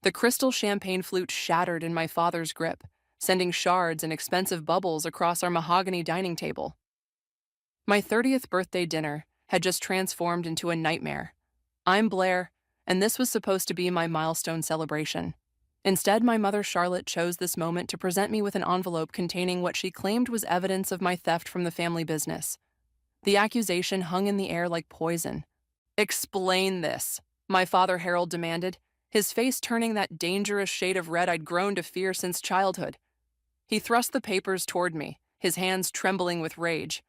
The crystal champagne flute shattered in my father's grip, sending shards and expensive bubbles across our mahogany dining table. My 30th birthday dinner had just transformed into a nightmare. I'm Blair, and this was supposed to be my milestone celebration. Instead, my mother Charlotte chose this moment to present me with an envelope containing what she claimed was evidence of my theft from the family business. The accusation hung in the air like poison. "Explain this," my father Harold demanded, his face turning that dangerous shade of red I'd grown to fear since childhood. He thrust the papers toward me, his hands trembling with rage.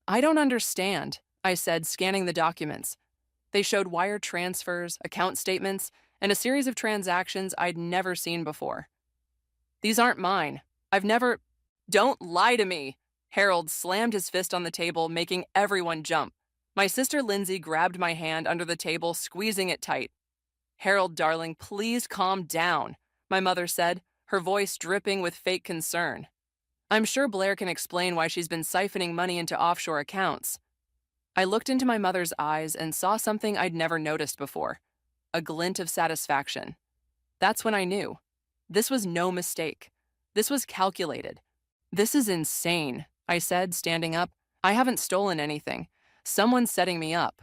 "I don't understand," I said, scanning the documents. They showed wire transfers, account statements, and a series of transactions I'd never seen before. "These aren't mine. I've never—" "Don't lie to me!" Harold slammed his fist on the table, making everyone jump. My sister Lindsay grabbed my hand under the table, squeezing it tight. "Harold, darling, please calm down," my mother said, her voice dripping with fake concern. "I'm sure Blair can explain why she's been siphoning money into offshore accounts." I looked into my mother's eyes and saw something I'd never noticed before, a glint of satisfaction. That's when I knew. This was no mistake. This was calculated. "This is insane," I said, standing up. "I haven't stolen anything. Someone's setting me up."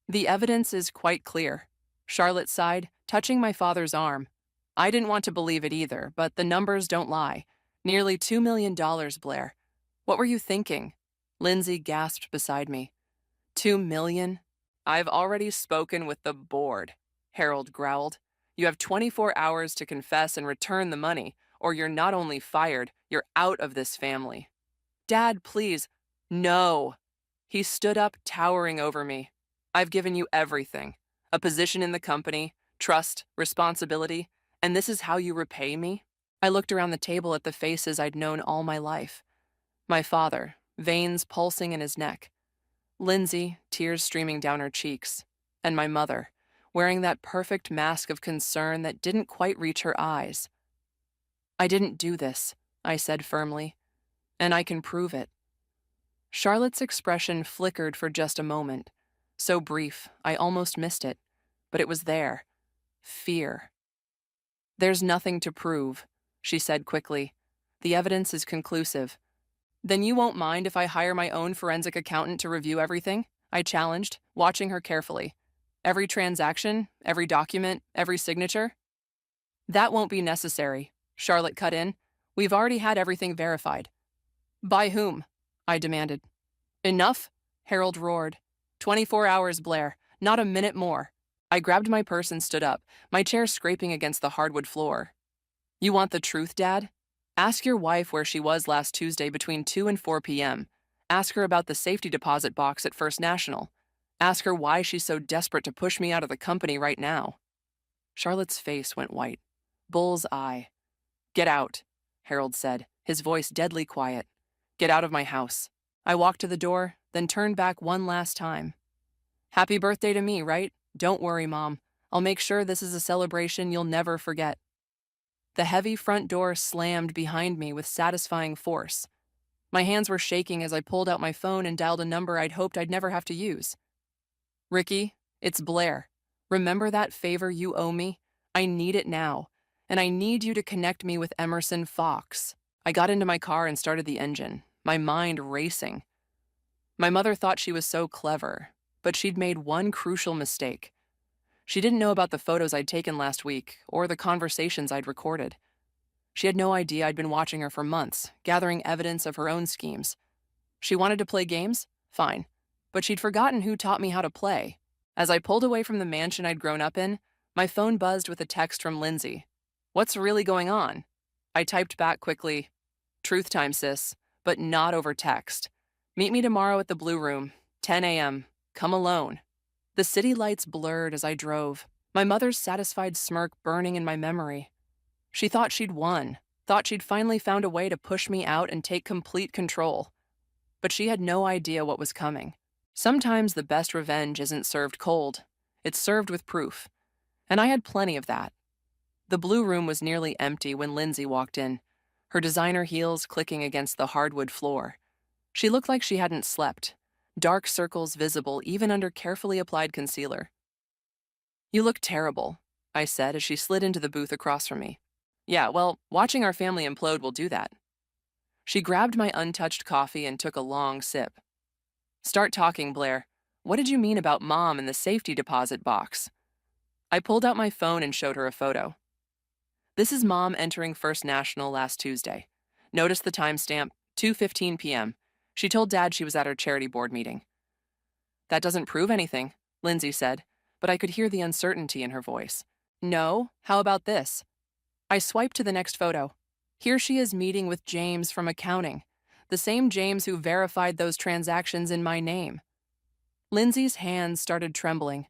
"The evidence is quite clear," Charlotte sighed, touching my father's arm. I didn't want to believe it either, but the numbers don't lie. Nearly $2 million, Blair. "What were you thinking?" Lindsay gasped beside me. $2 million? "I've already spoken with the board," Harold growled. "You have 24 hours to confess and return the money, or you're not only fired, you're out of this family." "Dad, please." "No." He stood up, towering over me. "I've given you everything. A position in the company, trust, responsibility, and this is how you repay me?" I looked around the table at the faces I'd known all my life. My father, veins pulsing in his neck. Lindsay, tears streaming down her cheeks. And my mother, wearing that perfect mask of concern that didn't quite reach her eyes. "I didn't do this," I said firmly, "and I can prove it." Charlotte's expression flickered for just a moment, so brief I almost missed it, but it was there. Fear. "There's nothing to prove," she said quickly. "The evidence is conclusive." "Then you won't mind if I hire my own forensic accountant to review everything?" I challenged, watching her carefully. "Every transaction, every document, every signature?" "That won't be necessary," Charlotte cut in. "We've already had everything verified." "By whom?" I demanded. "Enough?" Harold roared. 24 hours, Blair. Not a minute more." I grabbed my purse and stood up, my chair scraping against the hardwood floor. "You want the truth, Dad? Ask your wife where she was last Tuesday between 2 and 4 p.m. Ask her about the safety deposit box at First National. Ask her why she's so desperate to push me out of the company right now." Charlotte's face went white. Bull's eye. "Get out," Harold said, his voice deadly quiet. "Get out of my house." I walked to the door, then turned back one last time. "Happy birthday to me, right? Don't worry, Mom. I'll make sure this is a celebration you'll never forget." The heavy front door slammed behind me with satisfying force. My hands were shaking as I pulled out my phone and dialed a number I'd hoped I'd never have to use. "Ricky, it's Blair. Remember that favor you owe me? I need it now, and I need you to connect me with Emerson Fox." I got into my car and started the engine, my mind racing. My mother thought she was so clever, but she'd made one crucial mistake. She didn't know about the photos I'd taken last week or the conversations I'd recorded. She had no idea I'd been watching her for months, gathering evidence of her own schemes. She wanted to play games? Fine. But she'd forgotten who taught me how to play. As I pulled away from the mansion I'd grown up in, my phone buzzed with a text from Lindsay. "What's really going on?" I typed back quickly, "Truth time, sis, but not over text. Meet me tomorrow at the Blue Room, 10 a.m. Come alone." The city lights blurred as I drove, my mother's satisfied smirk burning in my memory. She thought she'd won, thought she'd finally found a way to push me out and take complete control. But she had no idea what was coming. Sometimes the best revenge isn't served cold. It's served with proof. And I had plenty of that. The Blue Room was nearly empty when Lindsay walked in, her designer heels clicking against the hardwood floor. She looked like she hadn't slept, dark circles visible even under carefully applied concealer. "You look terrible," I said as she slid into the booth across from me. Yeah, well, watching our family implode will do that. She grabbed my untouched coffee and took a long sip. Start talking, Blair. What did you mean about Mom and the safety deposit box? I pulled out my phone and showed her a photo. This is Mom entering First National last Tuesday. Notice the timestamp, 2:15 p.m. She told Dad she was at her charity board meeting. That doesn't prove anything, Lindsay said, but I could hear the uncertainty in her voice. No? How about this? I swiped to the next photo. Here she is meeting with James from accounting, the same James who verified those transactions in my name. Lindsay's hands started trembling.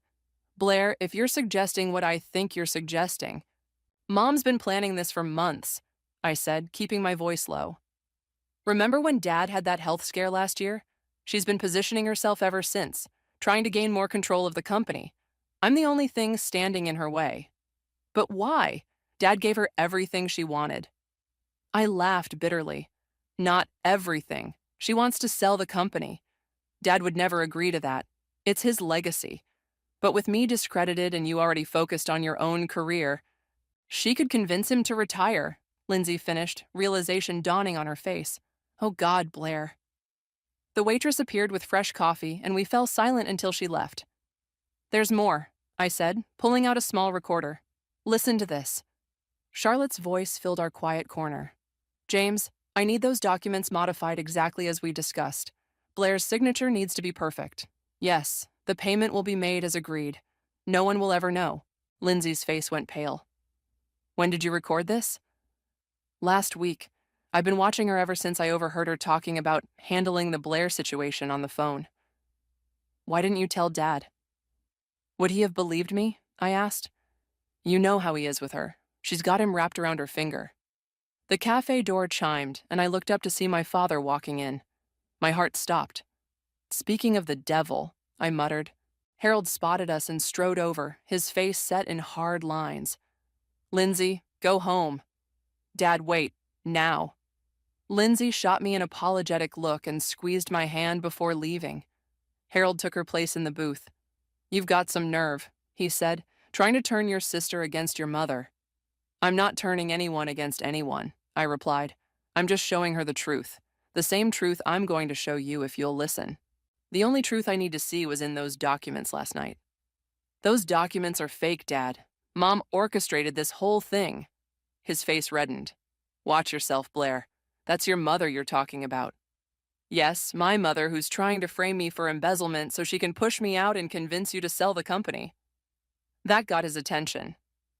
Blair, if you're suggesting what I think you're suggesting, Mom's been planning this for months, I said, keeping my voice low. Remember when Dad had that health scare last year? She's been positioning herself ever since, trying to gain more control of the company. I'm the only thing standing in her way. But why? Dad gave her everything she wanted. I laughed bitterly. Not everything. She wants to sell the company. Dad would never agree to that. It's his legacy. But with me discredited and you already focused on your own career, she could convince him to retire, Lindsay finished, realization dawning on her face. Oh God, Blair. The waitress appeared with fresh coffee, and we fell silent until she left. There's more, I said, pulling out a small recorder. Listen to this. Charlotte's voice filled our quiet corner. James, I need those documents modified exactly as we discussed. Blair's signature needs to be perfect. Yes, the payment will be made as agreed. No one will ever know. Lindsay's face went pale. When did you record this? Last week. I've been watching her ever since I overheard her talking about handling the Blair situation on the phone. Why didn't you tell Dad? Would he have believed me? I asked. You know how he is with her. She's got him wrapped around her finger. The cafe door chimed, and I looked up to see my father walking in. My heart stopped. Speaking of the devil, I muttered. Harold spotted us and strode over, his face set in hard lines. Lindsay, go home. Dad, wait. Now. Lindsay shot me an apologetic look and squeezed my hand before leaving. Harold took her place in the booth. You've got some nerve, he said, trying to turn your sister against your mother. I'm not turning anyone against anyone, I replied. I'm just showing her the truth. The same truth I'm going to show you if you'll listen. The only truth I need to see was in those documents last night. Those documents are fake, Dad. Mom orchestrated this whole thing. His face reddened. Watch yourself, Blair. That's your mother you're talking about. Yes, my mother who's trying to frame me for embezzlement so she can push me out and convince you to sell the company. That got his attention.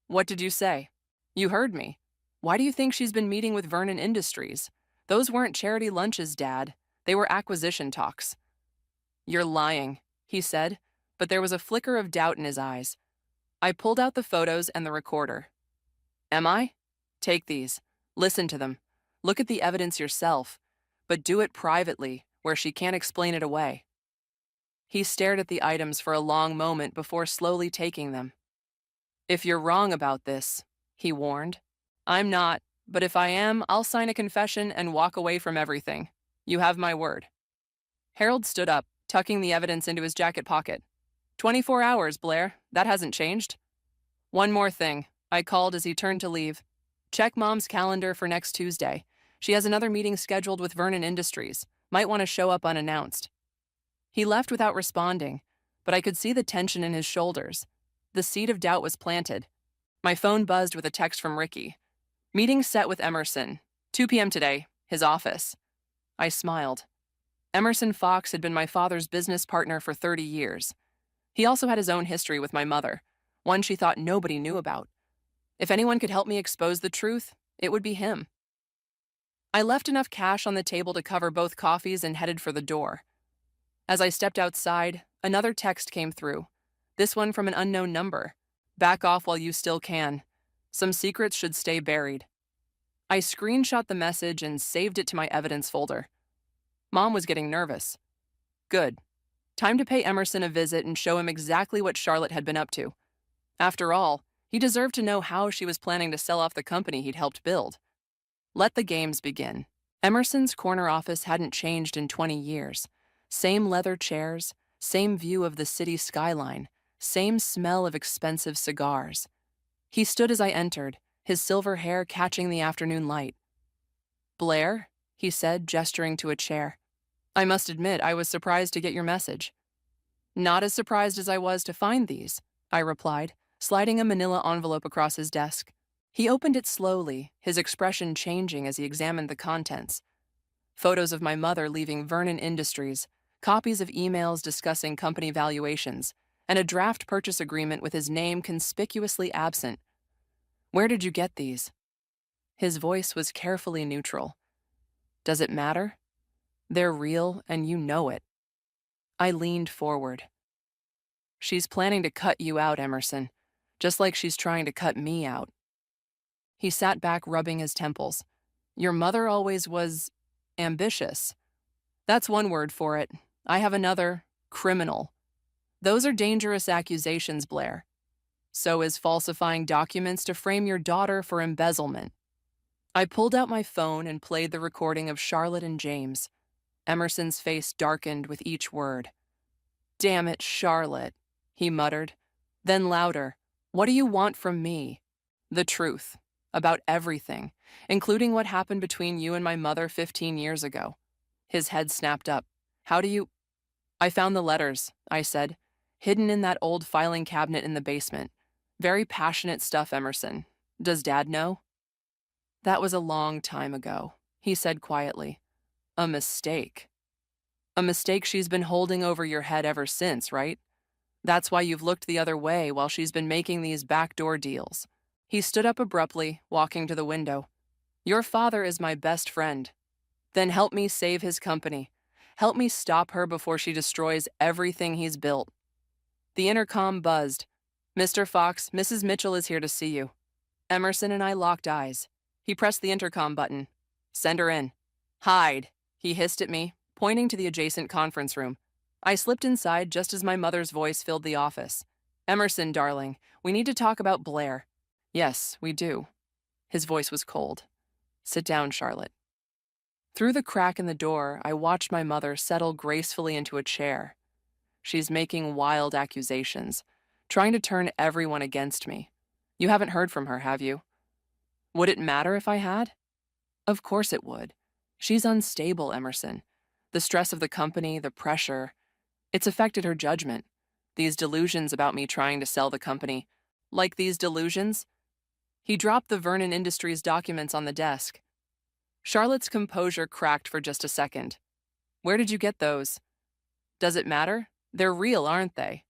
What did you say? You heard me. Why do you think she's been meeting with Vernon Industries? Those weren't charity lunches, Dad. They were acquisition talks. You're lying, he said, but there was a flicker of doubt in his eyes. I pulled out the photos and the recorder. Am I? Take these. Listen to them. Look at the evidence yourself, but do it privately, where she can't explain it away. He stared at the items for a long moment before slowly taking them. If you're wrong about this, he warned. I'm not, but if I am, I'll sign a confession and walk away from everything. You have my word. Harold stood up, tucking the evidence into his jacket pocket. 24 hours, Blair. That hasn't changed. One more thing, I called as he turned to leave. Check Mom's calendar for next Tuesday. She has another meeting scheduled with Vernon Industries. Might want to show up unannounced. He left without responding, but I could see the tension in his shoulders. The seed of doubt was planted. My phone buzzed with a text from Ricky. Meeting set with Emerson. 2 p.m. today. His office. I smiled. Emerson Fox had been my father's business partner for 30 years. He also had his own history with my mother, one she thought nobody knew about. If anyone could help me expose the truth, it would be him. I left enough cash on the table to cover both coffees and headed for the door. As I stepped outside, another text came through. This one from an unknown number. Back off while you still can. Some secrets should stay buried. I screenshot the message and saved it to my evidence folder. Mom was getting nervous. Good. Time to pay Emerson a visit and show him exactly what Charlotte had been up to. After all, he deserved to know how she was planning to sell off the company he'd helped build. Let the games begin. Emerson's corner office hadn't changed in 20 years. Same leather chairs, same view of the city skyline, same smell of expensive cigars. He stood as I entered, his silver hair catching the afternoon light. "Blair?" he said, gesturing to a chair. I must admit, I was surprised to get your message. Not as surprised as I was to find these, I replied, sliding a manila envelope across his desk. He opened it slowly, his expression changing as he examined the contents. Photos of my mother leaving Vernon Industries, copies of emails discussing company valuations, and a draft purchase agreement with his name conspicuously absent. Where did you get these? His voice was carefully neutral. Does it matter? They're real, and you know it. I leaned forward. She's planning to cut you out, Emerson, just like she's trying to cut me out. He sat back, rubbing his temples. Your mother always was ambitious. That's one word for it. I have another, criminal. Those are dangerous accusations, Blair. So is falsifying documents to frame your daughter for embezzlement. I pulled out my phone and played the recording of Charlotte and James. Emerson's face darkened with each word. Damn it, Charlotte, he muttered. Then louder, what do you want from me? The truth. About everything, including what happened between you and my mother 15 years ago. His head snapped up. How do you... I found the letters, I said, hidden in that old filing cabinet in the basement. Very passionate stuff, Emerson. Does Dad know? That was a long time ago, he said quietly. A mistake. A mistake she's been holding over your head ever since, right? That's why you've looked the other way while she's been making these backdoor deals. He stood up abruptly, walking to the window. Your father is my best friend. Then help me save his company. Help me stop her before she destroys everything he's built. The intercom buzzed. Mr. Fox, Mrs. Mitchell is here to see you. Emerson and I locked eyes. He pressed the intercom button. Send her in. Hide, he hissed at me, pointing to the adjacent conference room. I slipped inside just as my mother's voice filled the office. Emerson, darling, we need to talk about Blair. Yes, we do. His voice was cold. Sit down, Charlotte. Through the crack in the door, I watched my mother settle gracefully into a chair. She's making wild accusations, trying to turn everyone against me. You haven't heard from her, have you? Would it matter if I had? Of course it would. She's unstable, Emerson. The stress of the company, the pressure, it's affected her judgment. These delusions about me trying to sell the company. Like these delusions? He dropped the Vernon Industries documents on the desk. Charlotte's composure cracked for just a second. Where did you get those? Does it matter? They're real, aren't they?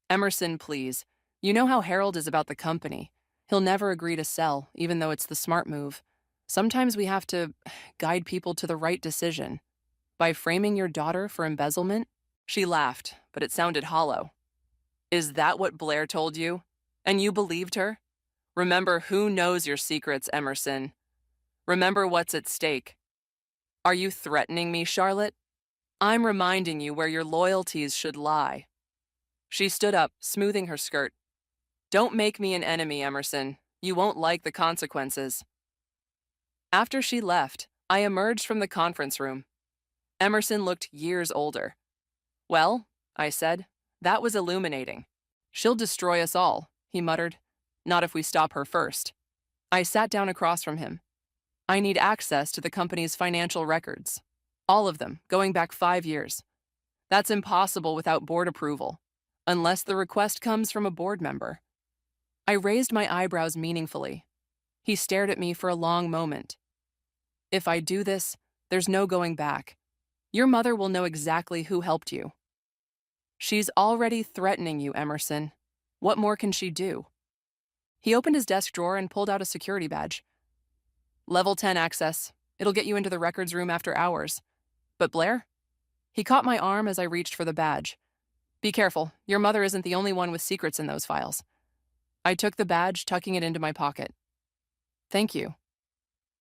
Emerson, please. You know how Harold is about the company. He'll never agree to sell, even though it's the smart move. Sometimes we have to guide people to the right decision. By framing your daughter for embezzlement? She laughed, but it sounded hollow. Is that what Blair told you? And you believed her? Remember who knows your secrets, Emerson. Remember what's at stake. Are you threatening me, Charlotte? I'm reminding you where your loyalties should lie. She stood up, smoothing her skirt. Don't make me an enemy, Emerson. You won't like the consequences. After she left, I emerged from the conference room. Emerson looked years older. Well, I said, that was illuminating. She'll destroy us all, he muttered. Not if we stop her first. I sat down across from him. I need access to the company's financial records. All of them, going back 5 years. That's impossible without board approval, unless the request comes from a board member. I raised my eyebrows meaningfully. He stared at me for a long moment. If I do this, there's no going back. Your mother will know exactly who helped you. She's already threatening you, Emerson. What more can she do? He opened his desk drawer and pulled out a security badge. Level 10 access. It'll get you into the records room after hours. But Blair? He caught my arm as I reached for the badge. Be careful, your mother isn't the only one with secrets in those files. I took the badge, tucking it into my pocket. Thank you.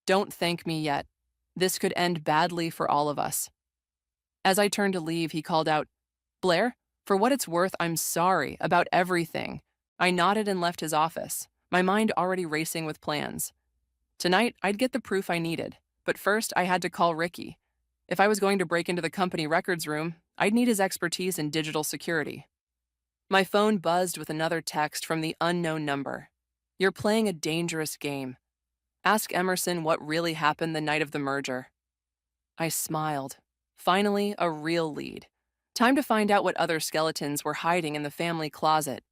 Don't thank me yet. This could end badly for all of us. As I turned to leave, he called out, Blair, for what it's worth, I'm sorry about everything. I nodded and left his office, my mind already racing with plans. Tonight, I'd get the proof I needed, but first I had to call Ricky. If I was going to break into the company records room, I'd need his expertise in digital security. My phone buzzed with another text from the unknown number. You're playing a dangerous game. Ask Emerson what really happened the night of the merger. I smiled. Finally, a real lead. Time to find out what other skeletons were hiding in the family closet.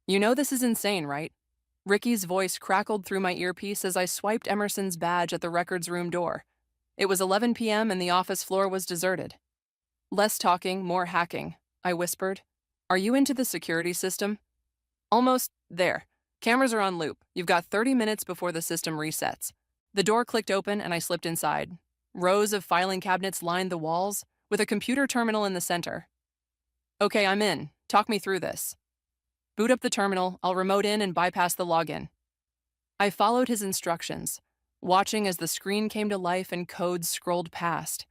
You know this is insane, right? Ricky's voice crackled through my earpiece as I swiped Emerson's badge at the records room door. It was 11 p.m. and the office floor was deserted. Less talking, more hacking, I whispered. Are you into the security system? Almost there. Cameras are on loop. You've got 30 minutes before the system resets. The door clicked open and I slipped inside. Rows of filing cabinets lined the walls, with a computer terminal in the center. Okay, I'm in. Talk me through this. Boot up the terminal, I'll remote in and bypass the login. I followed his instructions, watching as the screen came to life and codes scrolled past.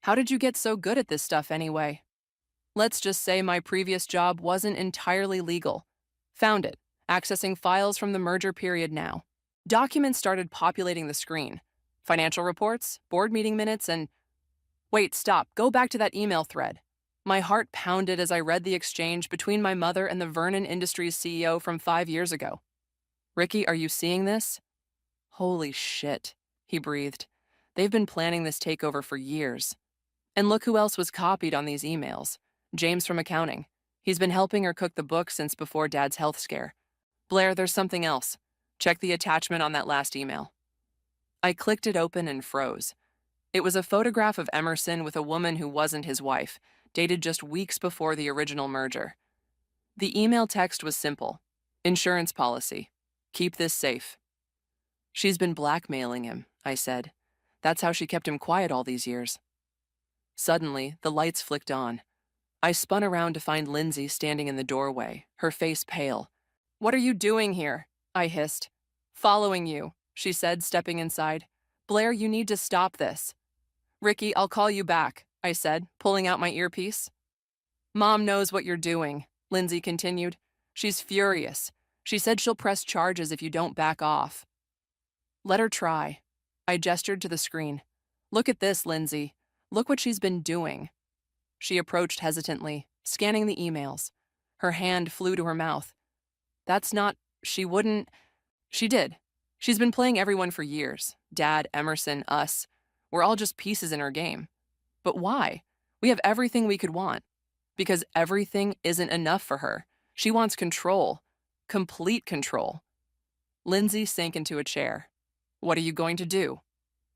How did you get so good at this stuff anyway? Let's just say my previous job wasn't entirely legal. Found it, accessing files from the merger period now. Documents started populating the screen. Financial reports, board meeting minutes, and... Wait, stop, go back to that email thread. My heart pounded as I read the exchange between my mother and the Vernon Industries CEO from 5 years ago. Ricky, are you seeing this? Holy shit, he breathed. They've been planning this takeover for years. And look who else was copied on these emails. James from accounting. He's been helping her cook the book since before Dad's health scare. Blair, there's something else. Check the attachment on that last email. I clicked it open and froze. It was a photograph of Emerson with a woman who wasn't his wife, dated just weeks before the original merger. The email text was simple. Insurance policy. Keep this safe. She's been blackmailing him, I said. That's how she kept him quiet all these years. Suddenly, the lights flicked on. I spun around to find Lindsay standing in the doorway, her face pale. What are you doing here? I hissed. Following you, she said, stepping inside. Blair, you need to stop this. Ricky, I'll call you back, I said, pulling out my earpiece. Mom knows what you're doing, Lindsay continued. She's furious. She said she'll press charges if you don't back off. Let her try. I gestured to the screen. Look at this, Lindsay. Look what she's been doing. She approached hesitantly, scanning the emails. Her hand flew to her mouth. That's not... She wouldn't... She did. She's been playing everyone for years. Dad, Emerson, us. We're all just pieces in her game. But why? We have everything we could want. Because everything isn't enough for her. She wants control. Complete control. Lindsay sank into a chair. What are you going to do?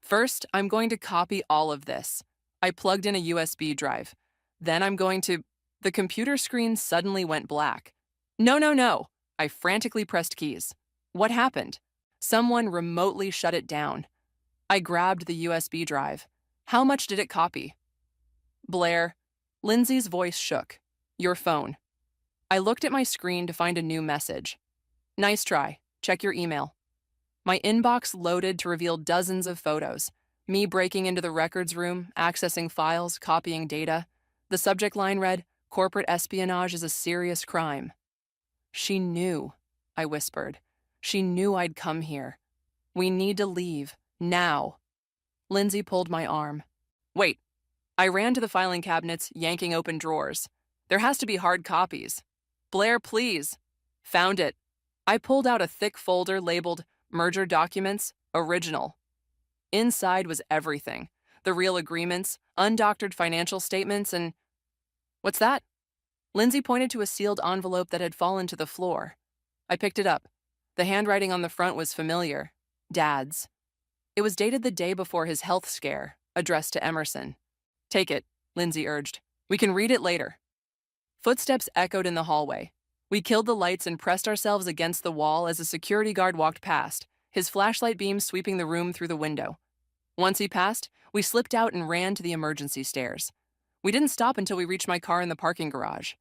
First, I'm going to copy all of this. I plugged in a USB drive. Then I'm going to... The computer screen suddenly went black. No. I frantically pressed keys. What happened? Someone remotely shut it down. I grabbed the USB drive. How much did it copy? Blair. Lindsay's voice shook. Your phone. I looked at my screen to find a new message. Nice try. Check your email. My inbox loaded to reveal dozens of photos. Me breaking into the records room, accessing files, copying data. The subject line read, Corporate espionage is a serious crime. She knew, I whispered. She knew I'd come here. We need to leave, now. Lindsay pulled my arm. Wait. I ran to the filing cabinets, yanking open drawers. There has to be hard copies. Blair, please. Found it. I pulled out a thick folder labeled Merger Documents, Original. Inside was everything. The real agreements, undoctored financial statements, and... What's that? Lindsay pointed to a sealed envelope that had fallen to the floor. I picked it up. The handwriting on the front was familiar. Dad's. It was dated the day before his health scare, addressed to Emerson. Take it, Lindsay urged. We can read it later. Footsteps echoed in the hallway. We killed the lights and pressed ourselves against the wall as a security guard walked past, his flashlight beam sweeping the room through the window. Once he passed, we slipped out and ran to the emergency stairs. We didn't stop until we reached my car in the parking garage.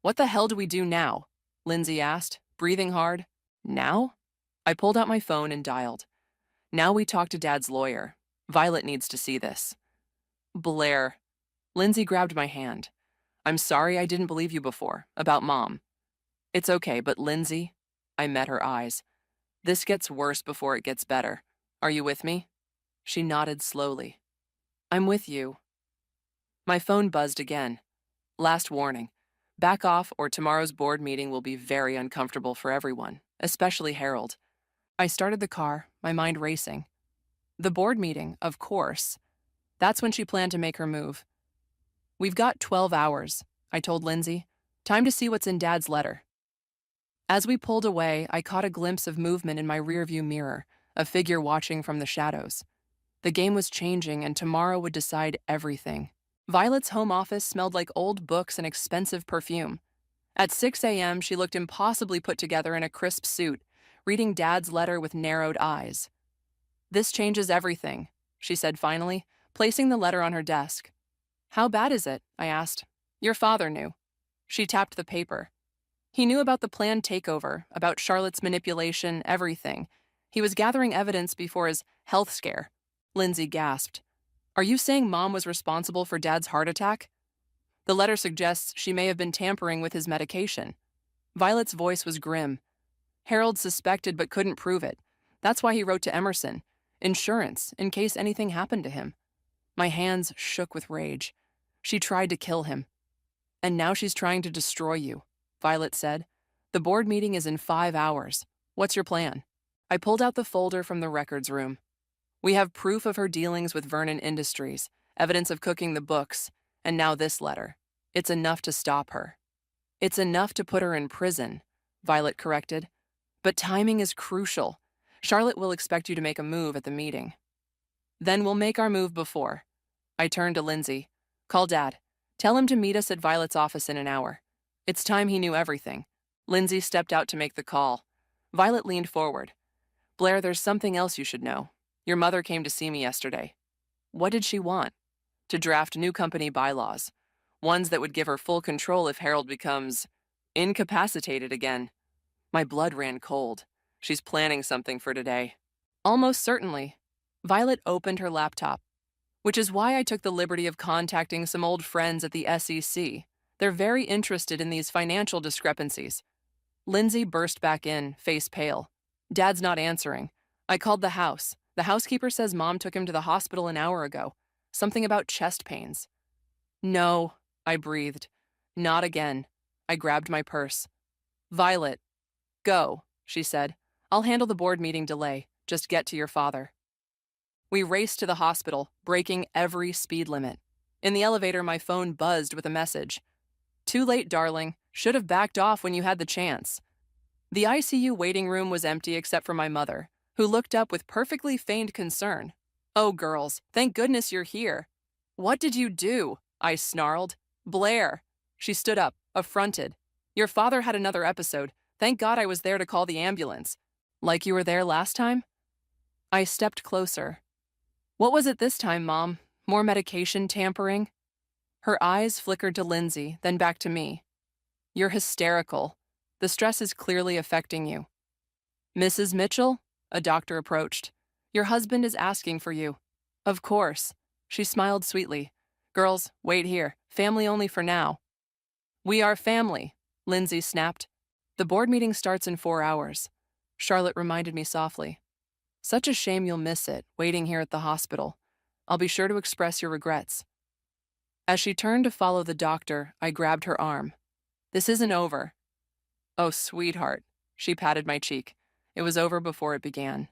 What the hell do we do now? Lindsay asked, breathing hard. Now? I pulled out my phone and dialed. Now we talk to Dad's lawyer. Violet needs to see this. Blair. Lindsay grabbed my hand. I'm sorry I didn't believe you before, about Mom. It's okay, but Lindsay, I met her eyes. This gets worse before it gets better. Are you with me? She nodded slowly. I'm with you. My phone buzzed again. Last warning. Back off or tomorrow's board meeting will be very uncomfortable for everyone. especially Harold. I started the car, my mind racing. The board meeting, of course. That's when she planned to make her move. We've got 12 hours, I told Lindsay. Time to see what's in Dad's letter. As we pulled away, I caught a glimpse of movement in my rearview mirror, a figure watching from the shadows. The game was changing, and tomorrow would decide everything. Violet's home office smelled like old books and expensive perfume. At 6 a.m., she looked impossibly put together in a crisp suit, reading Dad's letter with narrowed eyes. "This changes everything," she said finally, placing the letter on her desk. "How bad is it?" I asked. "Your father knew." She tapped the paper. "He knew about the planned takeover, about Charlotte's manipulation, everything. He was gathering evidence before his health scare." Lindsay gasped. "Are you saying Mom was responsible for Dad's heart attack?" "The letter suggests she may have been tampering with his medication." Violet's voice was grim. "Harold suspected but couldn't prove it. That's why he wrote to Emerson. Insurance, in case anything happened to him." My hands shook with rage. She tried to kill him. "And now she's trying to destroy you," Violet said. "The board meeting is in 5 hours. What's your plan?" I pulled out the folder from the records room. "We have proof of her dealings with Vernon Industries, evidence of cooking the books, and now this letter. It's enough to stop her." "It's enough to put her in prison," Violet corrected. "But timing is crucial. Charlotte will expect you to make a move at the meeting." "Then we'll make our move before." I turned to Lindsay. "Call Dad. Tell him to meet us at Violet's office in an hour." It's time he knew everything. Lindsay stepped out to make the call. Violet leaned forward. "Blair, there's something else you should know. Your mother came to see me yesterday." "What did she want?" "To draft new company bylaws. Ones that would give her full control if Harold becomes incapacitated again." My blood ran cold. "She's planning something for today." "Almost certainly." Violet opened her laptop. "Which is why I took the liberty of contacting some old friends at the SEC. They're very interested in these financial discrepancies." Lindsay burst back in, face pale. "Dad's not answering. I called the house. The housekeeper says Mom took him to the hospital an hour ago. Something about chest pains." "No," I breathed. "Not again." I grabbed my purse. "Violet, go," she said. "I'll handle the board meeting delay. Just get to your father." We raced to the hospital, breaking every speed limit. In the elevator, my phone buzzed with a message. "Too late, darling. Should have backed off when you had the chance." The ICU waiting room was empty except for my mother, who looked up with perfectly feigned concern. "Oh, girls, thank goodness you're here." "What did you do?" I snarled. "Blair." She stood up, affronted. "Your father had another episode. Thank God I was there to call the ambulance." "Like you were there last time?" I stepped closer. "What was it this time, Mom? More medication tampering?" Her eyes flickered to Lindsay, then back to me. "You're hysterical. The stress is clearly affecting you." "Mrs. Mitchell?" A doctor approached. "Your husband is asking for you." "Of course." She smiled sweetly. "Girls, wait here. Family only for now." "We are family," Lindsay snapped. "The board meeting starts in 4 hours." Charlotte reminded me softly. "Such a shame you'll miss it, waiting here at the hospital. I'll be sure to express your regrets." As she turned to follow the doctor, I grabbed her arm. "This isn't over." "Oh, sweetheart." She patted my cheek. It was over before it began.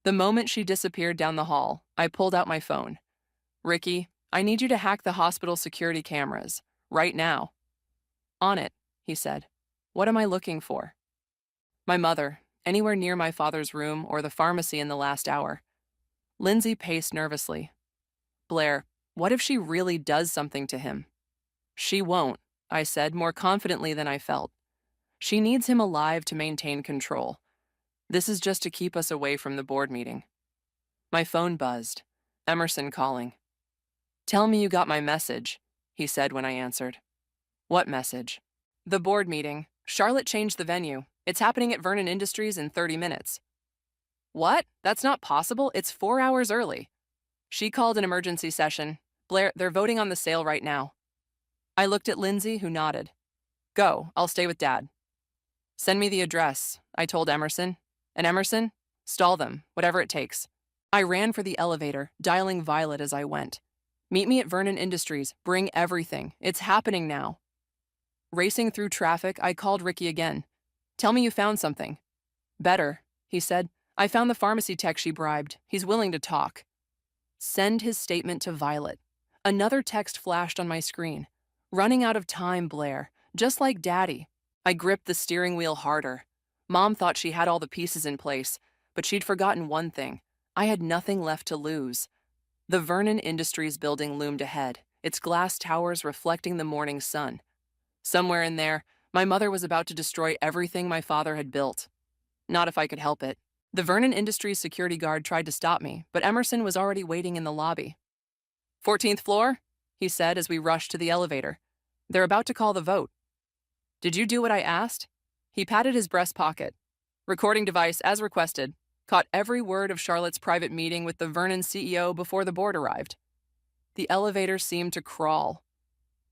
The moment she disappeared down the hall, I pulled out my phone. "Ricky, I need you to hack the hospital security cameras. Right now." "On it," he said. "What am I looking for?" "My mother, anywhere near my father's room or the pharmacy in the last hour." Lindsay paced nervously. "Blair, what if she really does something to him?" "She won't," I said more confidently than I felt. "She needs him alive to maintain control. This is just to keep us away from the board meeting." My phone buzzed. Emerson calling. "Tell me you got my message," he said when I answered. "What message?" "The board meeting. Charlotte changed the venue. It's happening at Vernon Industries in 30 minutes. "What? That's not possible. It's 4 hours early." "She called an emergency session. Blair, they're voting on the sale right now." I looked at Lindsay, who nodded. "Go, I'll stay with Dad." "Send me the address," I told Emerson. "And Emerson, stall them, whatever it takes." I ran for the elevator, dialing Violet as I went. "Meet me at Vernon Industries. Bring everything. It's happening now." Racing through traffic, I called Ricky again. Tell me you found something. Better, he said. I found the pharmacy tech she bribed. He's willing to talk. Send his statement to Violet. Another text flashed on my screen. Running out of time, Blair. Just like Daddy. I gripped the steering wheel harder. Mom thought she had all the pieces in place, but she'd forgotten one thing. I had nothing left to lose. The Vernon Industries building loomed ahead, its glass towers reflecting the morning sun. Somewhere in there, my mother was about to destroy everything my father had built. Not if I could help it. The Vernon Industries security guard tried to stop me, but Emerson was already waiting in the lobby. 14th floor? He said as we rushed to the elevator. They're about to call the vote. Did you do what I asked? He patted his breast pocket. Recording device, as requested, caught every word of Charlotte's private meeting with the Vernon CEO before the board arrived. The elevator seemed to crawl.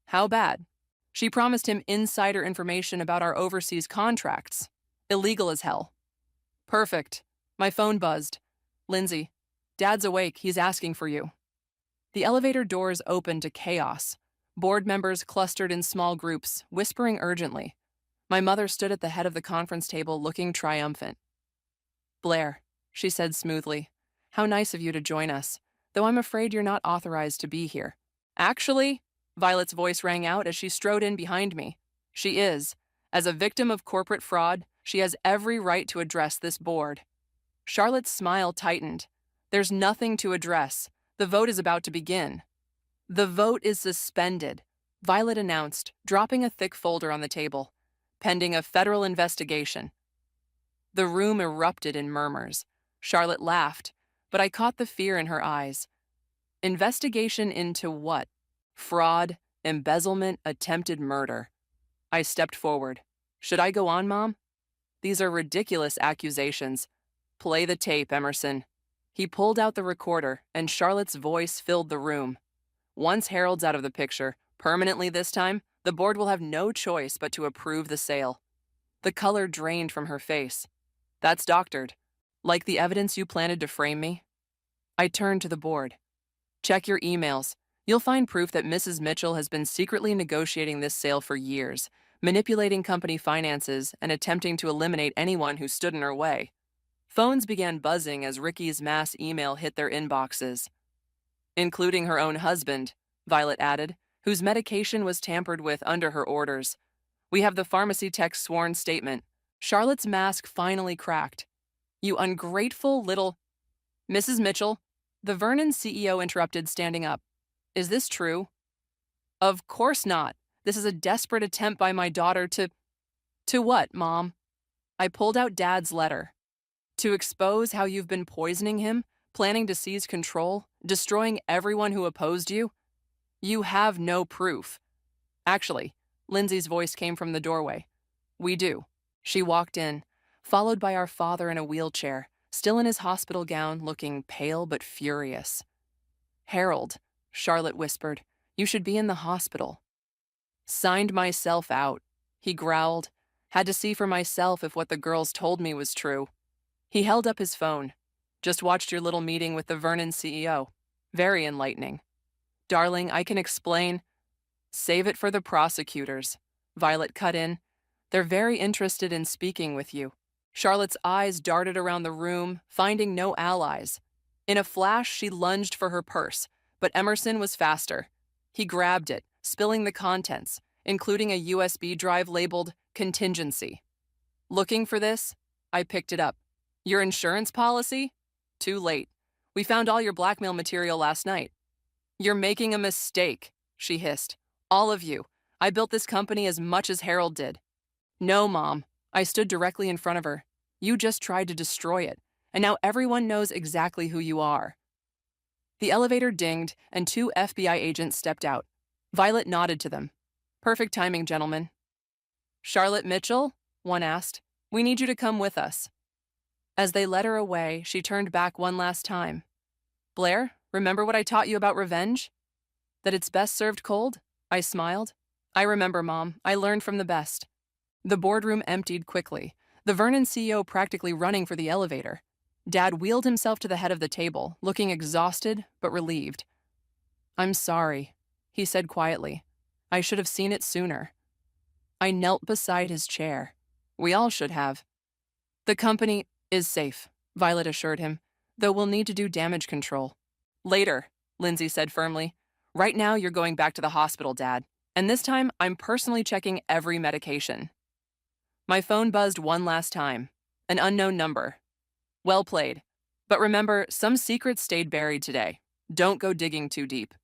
How bad? She promised him insider information about our overseas contracts. Illegal as hell. Perfect. My phone buzzed. Lindsay, Dad's awake. He's asking for you. The elevator doors opened to chaos. Board members clustered in small groups, whispering urgently. My mother stood at the head of the conference table looking triumphant. Blair, she said smoothly, how nice of you to join us, though I'm afraid you're not authorized to be here. Actually, Violet's voice rang out as she strode in behind me. She is. As a victim of corporate fraud, she has every right to address this board. Charlotte's smile tightened. There's nothing to address. The vote is about to begin. The vote is suspended, Violet announced, dropping a thick folder on the table, pending a federal investigation. The room erupted in murmurs. Charlotte laughed, but I caught the fear in her eyes. Investigation into what? Fraud, embezzlement, attempted murder. I stepped forward. Should I go on, Mom? These are ridiculous accusations. Play the tape, Emerson. He pulled out the recorder, and Charlotte's voice filled the room. Once Harold's out of the picture, permanently this time, the board will have no choice but to approve the sale. The color drained from her face. That's doctored. Like the evidence you planted to frame me? I turned to the board. Check your emails. You'll find proof that Mrs. Mitchell has been secretly negotiating this sale for years, manipulating company finances and attempting to eliminate anyone who stood in her way. Phones began buzzing as Ricky's mass email hit their inboxes. Including her own husband, Violet added, whose medication was tampered with under her orders. We have the pharmacy tech's sworn statement. Charlotte's mask finally cracked. You ungrateful little... Mrs. Mitchell, the Vernon CEO interrupted, standing up. Is this true? Of course not. This is a desperate attempt by my daughter to... To what, Mom? I pulled out Dad's letter. To expose how you've been poisoning him, planning to seize control, destroying everyone who opposed you? You have no proof. Actually, Lindsay's voice came from the doorway. We do. She walked in, followed by our father in a wheelchair, still in his hospital gown, looking pale but furious. Harold, Charlotte whispered, you should be in the hospital. Signed myself out, he growled. Had to see for myself if what the girls told me was true. He held up his phone. Just watched your little meeting with the Vernon CEO. Very enlightening. Darling, I can explain. Save it for the prosecutors. Violet cut in. They're very interested in speaking with you. Charlotte's eyes darted around the room, finding no allies. In a flash, she lunged for her purse, but Emerson was faster. He grabbed it, spilling the contents, including a USB drive labeled Contingency. Looking for this? I picked it up. Your insurance policy? Too late. We found all your blackmail material last night. You're making a mistake, she hissed. All of you. I built this company as much as Harold did. No, Mom. I stood directly in front of her. You just tried to destroy it, and now everyone knows exactly who you are. The elevator dinged, and 2 FBI agents stepped out. Violet nodded to them. Perfect timing, gentlemen. Charlotte Mitchell? One asked. We need you to come with us. As they led her away, she turned back one last time. Blair, remember what I taught you about revenge? That it's best served cold? I smiled. I remember, Mom. I learned from the best. The boardroom emptied quickly, the Vernon CEO practically running for the elevator. Dad wheeled himself to the head of the table, looking exhausted but relieved. I'm sorry, he said quietly. I should have seen it sooner. I knelt beside his chair. We all should have. The company is safe, Violet assured him, though we'll need to do damage control. Later, Lindsay said firmly. Right now, you're going back to the hospital, Dad. And this time, I'm personally checking every medication. My phone buzzed one last time. An unknown number. Well played. But remember, some secrets stayed buried today. Don't go digging too deep.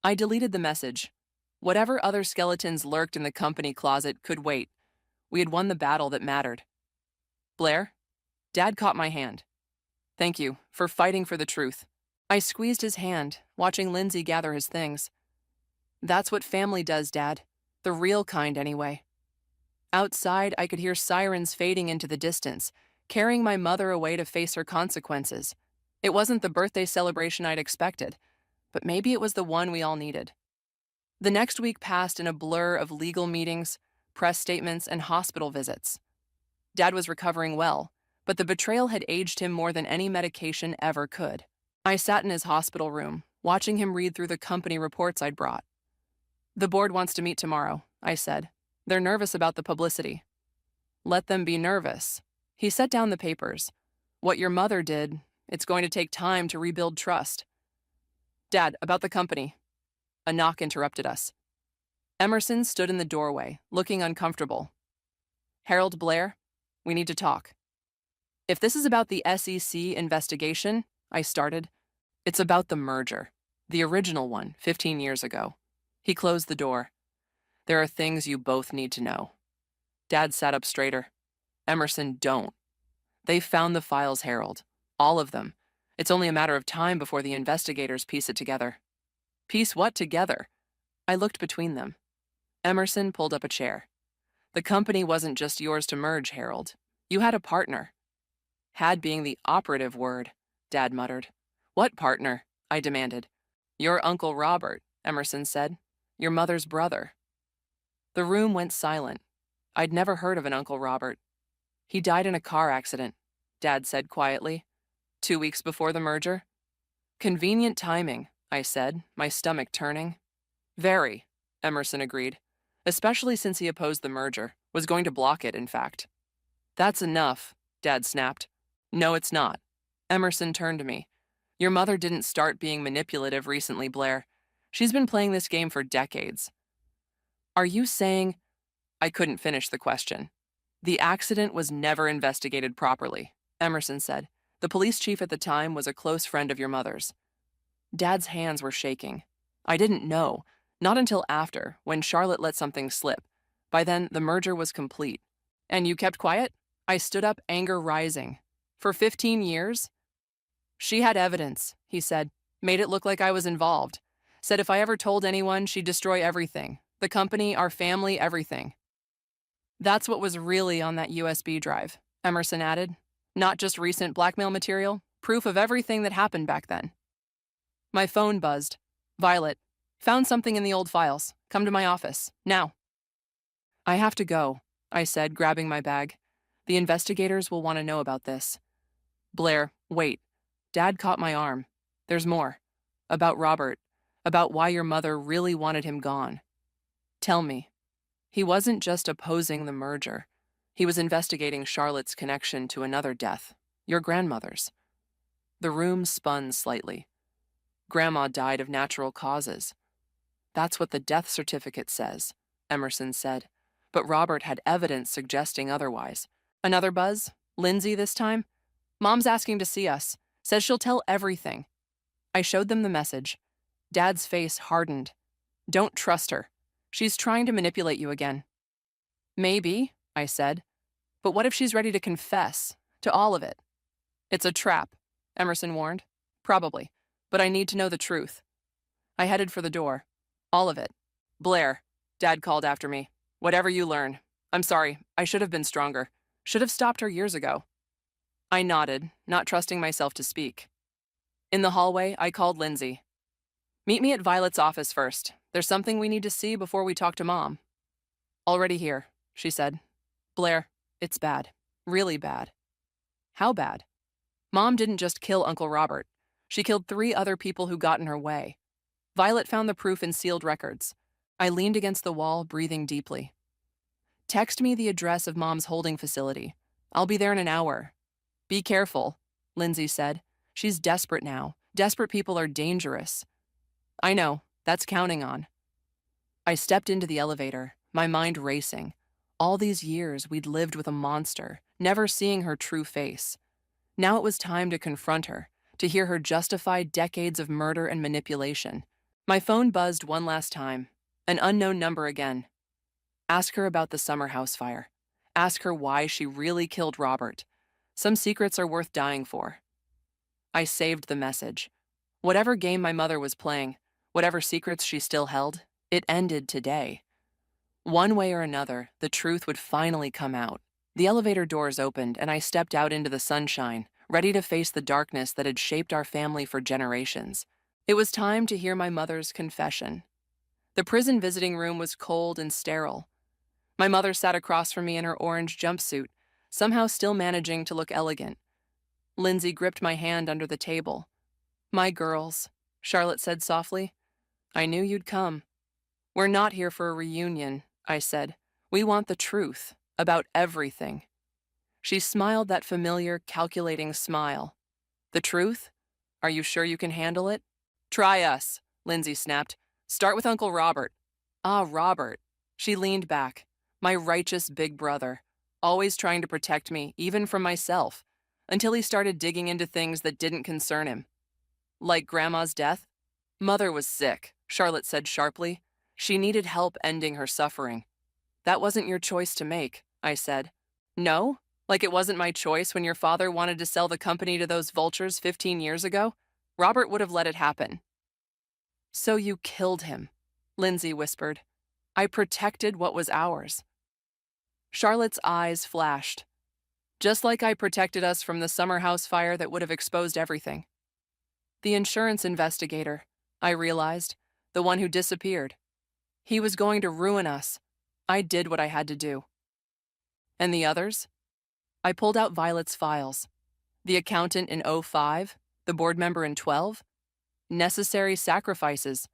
I deleted the message. Whatever other skeletons lurked in the company closet could wait. We had won the battle that mattered. Blair? Dad caught my hand. Thank you for fighting for the truth. I squeezed his hand, watching Lindsay gather his things. That's what family does, Dad. The real kind, anyway. Outside, I could hear sirens fading into the distance, carrying my mother away to face her consequences. It wasn't the birthday celebration I'd expected, but maybe it was the one we all needed. The next week passed in a blur of legal meetings, press statements, and hospital visits. Dad was recovering well, but the betrayal had aged him more than any medication ever could. I sat in his hospital room, watching him read through the company reports I'd brought. The board wants to meet tomorrow, I said. They're nervous about the publicity. Let them be nervous. He set down the papers. What your mother did, it's going to take time to rebuild trust. Dad, about the company. A knock interrupted us. Emerson stood in the doorway, looking uncomfortable. Harold Blair, we need to talk. If this is about the SEC investigation, I started, it's about the merger, the original one, 15 years ago. He closed the door. There are things you both need to know. Dad sat up straighter. Emerson, don't. They found the files, Harold. All of them. It's only a matter of time before the investigators piece it together. Piece what together? I looked between them. Emerson pulled up a chair. The company wasn't just yours to merge, Harold. You had a partner. Had being the operative word, Dad muttered. What partner? I demanded. Your Uncle Robert, Emerson said. Your mother's brother. The room went silent. I'd never heard of an Uncle Robert. He died in a car accident, Dad said quietly. 2 weeks before the merger. Convenient timing, I said, my stomach turning. Very, Emerson agreed, especially since he opposed the merger, was going to block it, in fact. That's enough, Dad snapped. No, it's not. Emerson turned to me. Your mother didn't start being manipulative recently, Blair. She's been playing this game for decades. Are you saying... I couldn't finish the question. The accident was never investigated properly, Emerson said. The police chief at the time was a close friend of your mother's. Dad's hands were shaking. I didn't know, not until after, when Charlotte let something slip. By then, the merger was complete. And you kept quiet? I stood up, anger rising. For 15 years? She had evidence, he said. Made it look like I was involved. Said if I ever told anyone, she'd destroy everything. The company, our family, everything. That's what was really on that USB drive, Emerson added. Not just recent blackmail material, proof of everything that happened back then. My phone buzzed. Violet, found something in the old files. Come to my office, now. I have to go, I said, grabbing my bag. The investigators will want to know about this. Blair, wait. Dad caught my arm. There's more. About Robert. About why your mother really wanted him gone. Tell me. He wasn't just opposing the merger. He was investigating Charlotte's connection to another death, your grandmother's. The room spun slightly. Grandma died of natural causes. That's what the death certificate says, Emerson said. But Robert had evidence suggesting otherwise. Another buzz? Lindsay this time? Mom's asking to see us. Says she'll tell everything. I showed them the message. Dad's face hardened. Don't trust her. She's trying to manipulate you again. Maybe, I said. But what if she's ready to confess to all of it? It's a trap, Emerson warned. Probably, but I need to know the truth. I headed for the door. All of it. Blair, Dad called after me. Whatever you learn. I'm sorry, I should have been stronger. Should have stopped her years ago. I nodded, not trusting myself to speak. In the hallway, I called Lindsay. Meet me at Violet's office first. There's something we need to see before we talk to Mom. Already here, she said. Blair, it's bad. Really bad. How bad? Mom didn't just kill Uncle Robert. She killed 3 other people who got in her way. Violet found the proof in sealed records. I leaned against the wall, breathing deeply. Text me the address of Mom's holding facility. I'll be there in an hour. Be careful, Lindsay said. She's desperate now. Desperate people are dangerous. I know, that's counting on. I stepped into the elevator, my mind racing. All these years we'd lived with a monster, never seeing her true face. Now it was time to confront her, to hear her justify decades of murder and manipulation. My phone buzzed one last time. An unknown number again. Ask her about the summer house fire. Ask her why she really killed Robert. Some secrets are worth dying for. I saved the message. Whatever game my mother was playing, whatever secrets she still held, it ended today. One way or another, the truth would finally come out. The elevator doors opened and I stepped out into the sunshine, ready to face the darkness that had shaped our family for generations. It was time to hear my mother's confession. The prison visiting room was cold and sterile. My mother sat across from me in her orange jumpsuit, somehow still managing to look elegant. Lindsay gripped my hand under the table. My girls, Charlotte said softly. I knew you'd come. We're not here for a reunion, I said. We want the truth, about everything. She smiled that familiar, calculating smile. The truth? Are you sure you can handle it? Try us, Lindsay snapped. Start with Uncle Robert. Ah, Robert. She leaned back. My righteous big brother, always trying to protect me, even from myself, until he started digging into things that didn't concern him. Like Grandma's death? Mother was sick, Charlotte said sharply. She needed help ending her suffering. That wasn't your choice to make, I said. No? Like it wasn't my choice when your father wanted to sell the company to those vultures 15 years ago? Robert would have let it happen. So you killed him, Lindsay whispered. I protected what was ours. Charlotte's eyes flashed. Just like I protected us from the summer house fire that would have exposed everything. The insurance investigator, I realized, the one who disappeared. He was going to ruin us. I did what I had to do. And the others? I pulled out Violet's files. The accountant in 05, the board member in 12. Necessary sacrifices.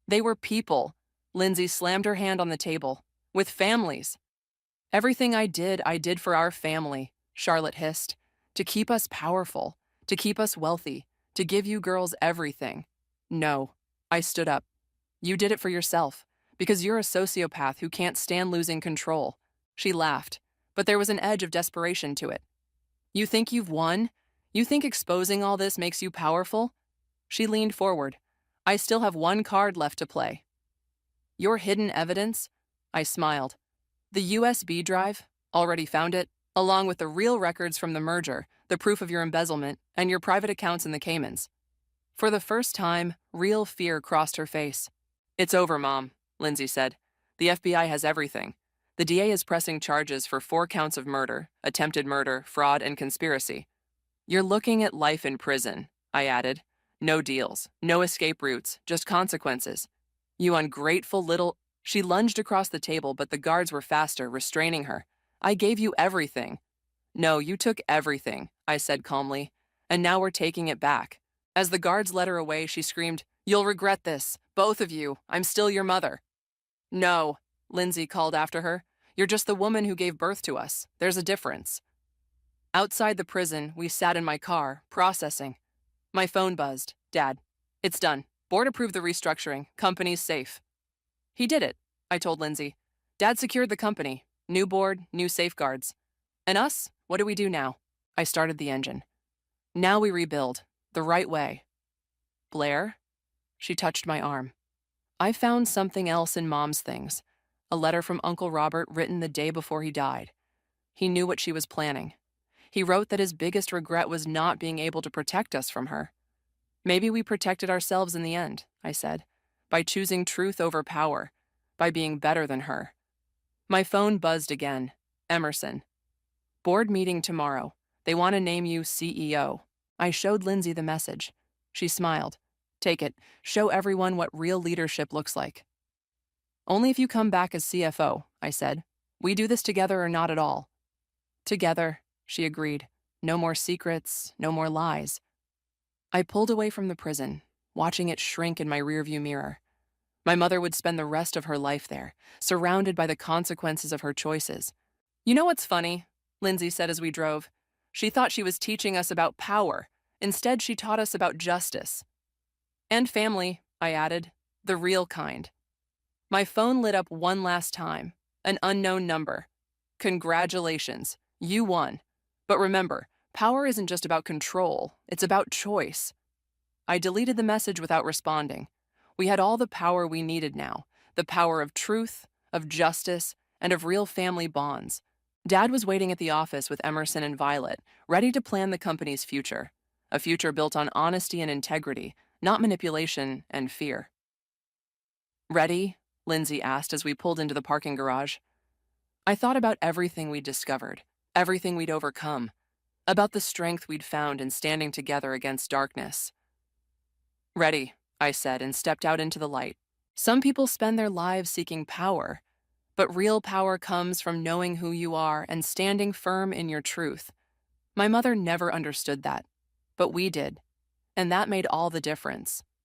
They were people. Lindsay slammed her hand on the table. With families. Everything I did for our family, Charlotte hissed. To keep us powerful. To keep us wealthy. To give you girls everything. No. I stood up. You did it for yourself. Because you're a sociopath who can't stand losing control. She laughed, but there was an edge of desperation to it. You think you've won? You think exposing all this makes you powerful? She leaned forward. I still have one card left to play. Your hidden evidence? I smiled. The USB drive, already found it, along with the real records from the merger, the proof of your embezzlement, and your private accounts in the Caymans. For the first time, real fear crossed her face. It's over, Mom, Lindsay said. The FBI has everything. The DA is pressing charges for 4 counts of murder, attempted murder, fraud, and conspiracy. You're looking at life in prison, I added. No deals, no escape routes, just consequences. You ungrateful little... She lunged across the table, but the guards were faster, restraining her. I gave you everything. No, you took everything, I said calmly, and now we're taking it back. As the guards led her away, she screamed, You'll regret this, both of you. I'm still your mother. No, Lindsay called after her. You're just the woman who gave birth to us. There's a difference. Outside the prison, we sat in my car, processing. My phone buzzed. Dad, it's done. Board approved the restructuring. Company's safe. He did it, I told Lindsay. Dad secured the company. New board, new safeguards. And us? What do we do now? I started the engine. Now we rebuild. The right way. Blair? She touched my arm. I found something else in Mom's things. A letter from Uncle Robert written the day before he died. He knew what she was planning. He wrote that his biggest regret was not being able to protect us from her. Maybe we protected ourselves in the end, I said, by choosing truth over power, by being better than her. My phone buzzed again. Emerson. Board meeting tomorrow. They want to name you CEO. I showed Lindsay the message. She smiled. Take it. Show everyone what real leadership looks like. Only if you come back as CFO, I said. We do this together or not at all. Together, she agreed. No more secrets, no more lies. I pulled away from the prison, watching it shrink in my rearview mirror. My mother would spend the rest of her life there, surrounded by the consequences of her choices. You know what's funny? Lindsay said as we drove. She thought she was teaching us about power. Instead, she taught us about justice. And family, I added. The real kind. My phone lit up one last time. An unknown number. Congratulations, you won. But remember, power isn't just about control, it's about choice. I deleted the message without responding. We had all the power we needed now, the power of truth, of justice, and of real family bonds. Dad was waiting at the office with Emerson and Violet, ready to plan the company's future. A future built on honesty and integrity, not manipulation and fear. Ready? Lindsay asked as we pulled into the parking garage. I thought about everything we'd discovered, everything we'd overcome, about the strength we'd found in standing together against darkness. Ready, I said and stepped out into the light. Some people spend their lives seeking power, but real power comes from knowing who you are and standing firm in your truth. My mother never understood that, but we did, and that made all the difference.